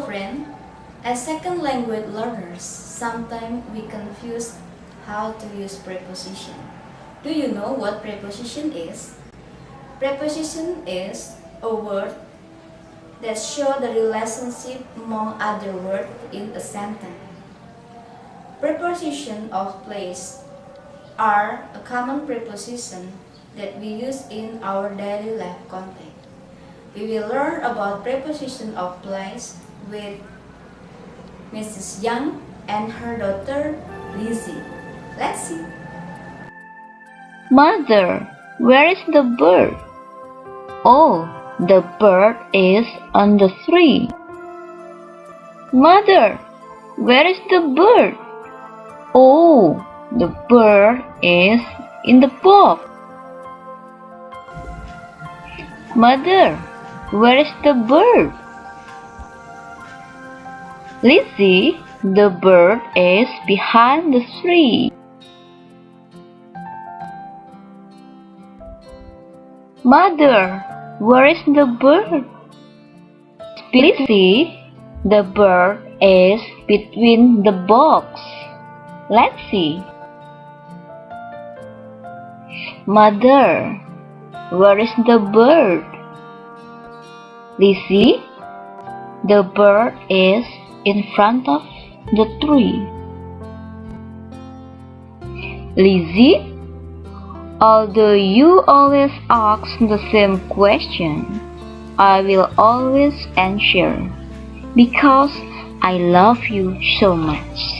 friend, as second language learners, sometimes we confuse how to use preposition. Do you know what preposition is? Preposition is a word that show the relationship among other words in a sentence. Preposition of place are a common preposition that we use in our daily life context. We will learn about preposition of place with Mrs. Young and her daughter Lizzie. Let's see. Mother, where is the bird? Oh, the bird is on the tree. Mother, where is the bird? Oh, the bird is in the box. Mother, where is the bird? Lizzie, the bird is behind the tree. Mother, where is the bird? Lizzie, the bird is between the box. Let's see. Mother, where is the bird? Lizzie, the bird is in front of the tree. Lizzie, although you always ask the same question, I will always answer because I love you so much.